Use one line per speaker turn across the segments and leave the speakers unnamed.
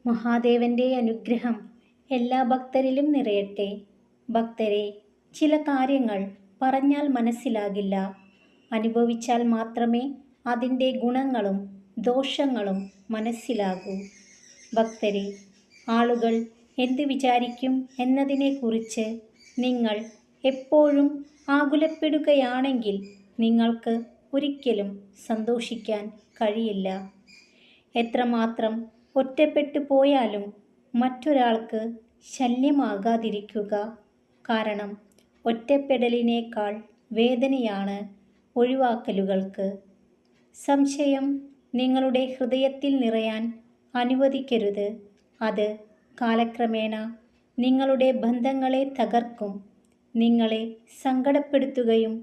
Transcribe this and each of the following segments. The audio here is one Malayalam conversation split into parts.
മഹാദേവന്റെ അനുഗ്രഹം എല്ലാ ഭക്തരിലും നിറയട്ടെ. ഭക്തരെ, ചില കാര്യങ്ങൾ പറഞ്ഞാൽ മനസ്സിലാകില്ല. അനുഭവിച്ചാൽ മാത്രമേ അതിൻ്റെ ഗുണങ്ങളും ദോഷങ്ങളും മനസ്സിലാകൂ. ഭക്തരെ, ആളുകൾ എന്ത് വിചാരിക്കും എന്നതിനെക്കുറിച്ച് നിങ്ങൾ എപ്പോഴും ആകുലപ്പെടുകയാണെങ്കിൽ നിങ്ങൾക്ക് ഒരിക്കലും സന്തോഷിക്കാൻ കഴിയില്ല. എത്രമാത്രം ഒറ്റപ്പെട്ടു പോയാലും മറ്റൊരാൾക്ക് ശല്യമാകാതിരിക്കുക. കാരണം ഒറ്റപ്പെടലിനേക്കാൾ വേദനയാണ് ഒഴിവാക്കലുകൾക്ക്. സംശയം നിങ്ങളുടെ ഹൃദയത്തിൽ നിറയാൻ അനുവദിക്കരുത്. അത് കാലക്രമേണ നിങ്ങളുടെ ബന്ധങ്ങളെ തകർക്കും, നിങ്ങളെ സങ്കടപ്പെടുത്തുകയും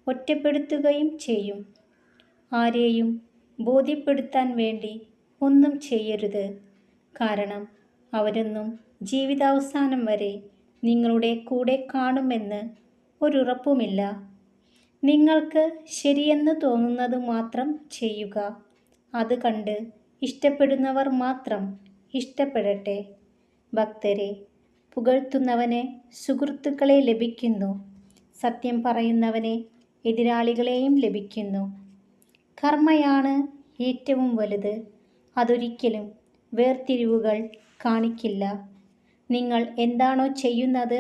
ഒറ്റപ്പെടുത്തുകയും ചെയ്യും. ആരെയും ബോധ്യപ്പെടുത്താൻ വേണ്ടി ഒന്നും ചെയ്യരുത്. കാരണം അവരൊന്നും ജീവിതാവസാനം വരെ നിങ്ങളുടെ കൂടെ കാണുമെന്ന് ഒരുറപ്പുമില്ല. നിങ്ങൾക്ക് ശരിയെന്ന് തോന്നുന്നത് മാത്രം ചെയ്യുക. അത് കണ്ട് ഇഷ്ടപ്പെടുന്നവർ മാത്രം ഇഷ്ടപ്പെടട്ടെ. ഭക്തരെ, പുകഴ്ത്തുന്നവന് സുഹൃത്തുക്കളെ ലഭിക്കുന്നു, സത്യം പറയുന്നവന് എതിരാളികളെയും ലഭിക്കുന്നു. കർമ്മയാണ് ഏറ്റവും വലുത്. അതൊരിക്കലും വേർതിരിവുകൾ കാണിക്കില്ല. നിങ്ങൾ എന്താണോ ചെയ്യുന്നത്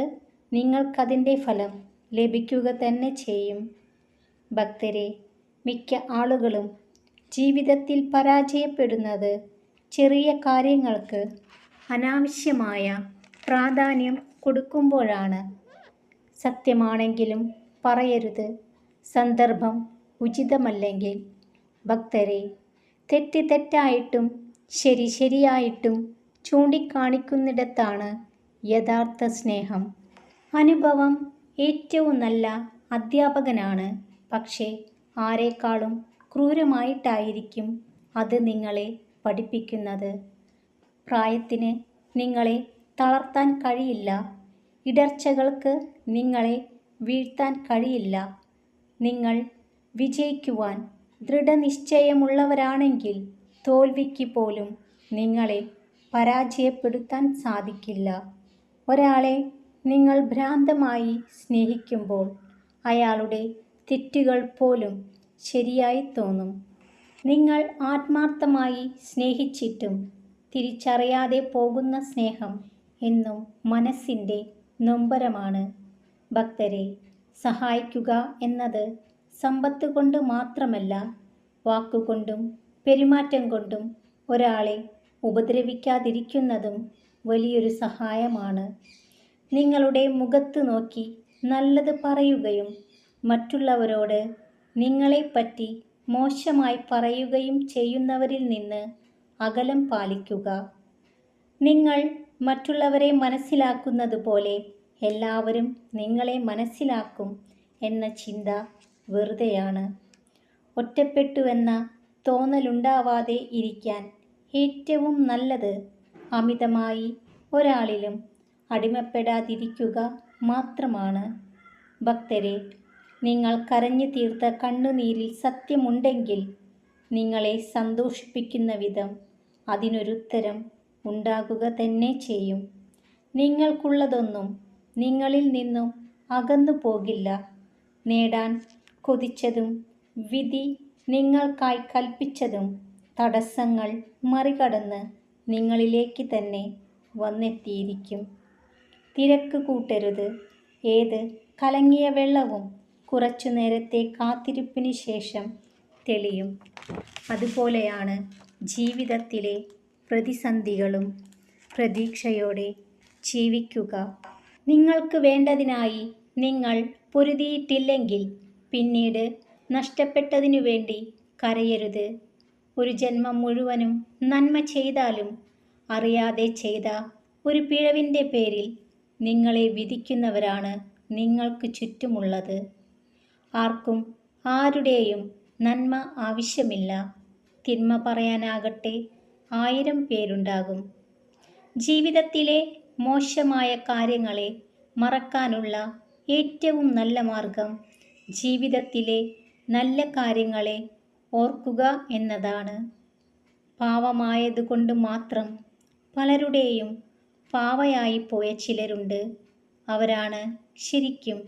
നിങ്ങൾക്കതിൻ്റെ ഫലം ലഭിക്കുക തന്നെ ചെയ്യും. ഭക്തരെ, മിക്ക ആളുകളും ജീവിതത്തിൽ പരാജയപ്പെടുന്നത് ചെറിയ കാര്യങ്ങൾക്ക് അനാവശ്യമായ പ്രാധാന്യം കൊടുക്കുമ്പോഴാണ്. സത്യമാണെങ്കിലും പറയരുത്, സന്ദർഭം ഉചിതമല്ലെങ്കിൽ. ഭക്തരെ, തെറ്റ് തെറ്റായിട്ടും ശരി ശരിയായിട്ടും ചൂണ്ടിക്കാണിക്കുന്നിടത്താണ് യഥാർത്ഥ സ്നേഹം. അനുഭവം ഏറ്റവും നല്ല അധ്യാപകനാണ്. പക്ഷേ ആരെക്കാളും ക്രൂരമായിട്ടായിരിക്കും അത് നിങ്ങളെ പഠിപ്പിക്കുന്നത്. പ്രായത്തിന് നിങ്ങളെ തളർത്താൻ കഴിയില്ല. ഇടർച്ചകൾക്ക് നിങ്ങളെ വീഴ്ത്താൻ കഴിയില്ല. നിങ്ങൾ വിജയിക്കുവാൻ ദൃഢനിശ്ചയമുള്ളവരാണെങ്കിൽ തോൽവിക്ക് പോലും നിങ്ങളെ പരാജയപ്പെടുത്താൻ സാധിക്കില്ല. ഒരാളെ നിങ്ങൾ ഭ്രാന്തമായി സ്നേഹിക്കുമ്പോൾ അയാളുടെ തെറ്റുകൾ പോലും ശരിയായി തോന്നും. നിങ്ങൾ ആത്മാർത്ഥമായി സ്നേഹിച്ചിട്ടും തിരിച്ചറിയാതെ പോകുന്ന സ്നേഹം എന്നും മനസ്സിൻ്റെ നൊമ്പരമാണ്. ഭക്തരെ, സഹായിക്കുക എന്നത് സമ്പത്ത് കൊണ്ട് മാത്രമല്ല, വാക്കുകൊണ്ടും പെരുമാറ്റം കൊണ്ടും ഒരാളെ ഉപദ്രവിക്കാതിരിക്കുന്നതും വലിയൊരു സഹായമാണ്. നിങ്ങളുടെ മുഖത്ത് നോക്കി നല്ലത് പറയുകയും മറ്റുള്ളവരോട് നിങ്ങളെപ്പറ്റി മോശമായി പറയുകയും ചെയ്യുന്നവരിൽ നിന്ന് അകലം പാലിക്കുക. നിങ്ങൾ മറ്റുള്ളവരെ മനസ്സിലാക്കുന്നത് പോലെ എല്ലാവരും നിങ്ങളെ മനസ്സിലാക്കും എന്ന ചിന്ത വെറുതെയാണ്. ഒറ്റപ്പെട്ടുവെന്ന തോന്നലുണ്ടാവാതെ ഇരിക്കാൻ ഏറ്റവും നല്ലത് അമിതമായി ഒരാളിലും അടിമപ്പെടാതിരിക്കുക മാത്രമാണ്. ഭക്തരെ, നിങ്ങൾ കരഞ്ഞു തീർത്ത കണ്ണുനീരിൽ സത്യമുണ്ടെങ്കിൽ നിങ്ങളെ സന്തോഷിപ്പിക്കുന്ന വിധം അതിനൊരുത്തരം ഉണ്ടാകുക തന്നെ ചെയ്യും. നിങ്ങൾക്കുള്ളതൊന്നും നിങ്ങളിൽ നിന്നും അകന്നു പോകില്ല. നേടാൻ കൊതിച്ചതും വിധി നിങ്ങൾക്കായി കൽപ്പിച്ചതും തടസ്സങ്ങൾ മറികടന്ന് നിങ്ങളിലേക്ക് തന്നെ വന്നെത്തിയിരിക്കും. തിരക്ക് കൂട്ടരുത്. ഏത് കലങ്ങിയ വെള്ളവും കുറച്ചു നേരത്തെ കാത്തിരിപ്പിന് ശേഷം തെളിയും. അതുപോലെയാണ് ജീവിതത്തിലെ പ്രതിസന്ധികളും. പ്രതീക്ഷയോടെ ജീവിക്കുക. നിങ്ങൾക്ക് വേണ്ടതിനായി നിങ്ങൾ പൊരുതിയിട്ടില്ലെങ്കിൽ പിന്നീട് നഷ്ടപ്പെട്ടതിനു വേണ്ടി കരയരുത്. ഒരു ജന്മം മുഴുവനും നന്മ ചെയ്താലും അറിയാതെ ചെയ്ത ഒരു പിഴവിൻ്റെ പേരിൽ നിങ്ങളെ വിധിക്കുന്നവരാണ് നിങ്ങൾക്ക് ചുറ്റുമുള്ളത്. ആർക്കും ആരുടെയും നന്മ ആവശ്യമില്ല. തിന്മ പറയാനാകട്ടെ 1000 പേരുണ്ടാകും. ജീവിതത്തിലെ മോശമായ കാര്യങ്ങളെ മറക്കാനുള്ള ഏറ്റവും നല്ല മാർഗം ജീവിതത്തിലെ നല്ല കാര്യങ്ങളെ ഓർക്കുക എന്നതാണ്. പാവമായതുകൊണ്ട് മാത്രം പലരുടെയും പാവയായി പോയ ചിലരുണ്ട്. അവരാണ് ശരിക്കും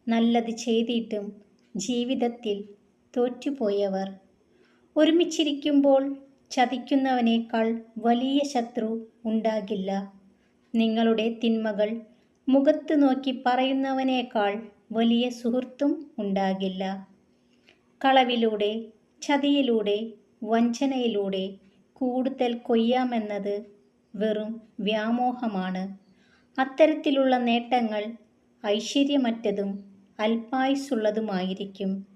നല്ലത് ചെയ്തിട്ടും ജീവിതത്തിൽ തോറ്റുപോയവർ. ഒരുമിച്ചിരിക്കുമ്പോൾ ചതിക്കുന്നവനേക്കാൾ വലിയ ശത്രു ഉണ്ടാകില്ല. നിങ്ങളുടെ തിന്മകൾ മുഖത്ത് നോക്കി പറയുന്നവനേക്കാൾ വലിയ സുഹൃത്തും ഉണ്ടാകില്ല. കളവിലൂടെ, ചതിയിലൂടെ, വഞ്ചനയിലൂടെ കൂടുതൽ കൊയ്യാമെന്നത് വെറും വ്യാമോഹമാണ്. അത്തരത്തിലുള്ള നേട്ടങ്ങൾ ഐശ്വര്യമറ്റതും അല്പായുസ്സുള്ളതുമായിരിക്കും.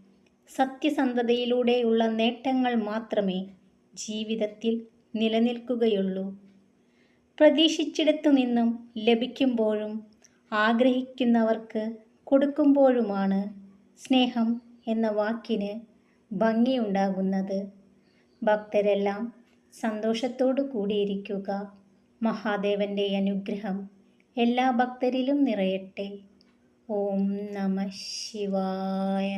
സത്യസന്ധതയിലൂടെയുള്ള നേട്ടങ്ങൾ മാത്രമേ ജീവിതത്തിൽ നിലനിൽക്കുകയുള്ളൂ. പ്രതീക്ഷിച്ചിടത്തു നിന്നും ലഭിക്കുമ്പോഴും ആഗ്രഹിക്കുന്നവർക്ക് കൊടുക്കുമ്പോഴുമാണ് സ്നേഹം എന്ന വാക്കിന് ഭംഗിയുണ്ടാകുന്നത്. ഭക്തരെല്ലാം സന്തോഷത്തോടു കൂടിയിരിക്കുക. മഹാദേവന്റെ അനുഗ്രഹം എല്ലാ ഭക്തരിലും നിറയട്ടെ. ഓം നമഃ ശിവായ.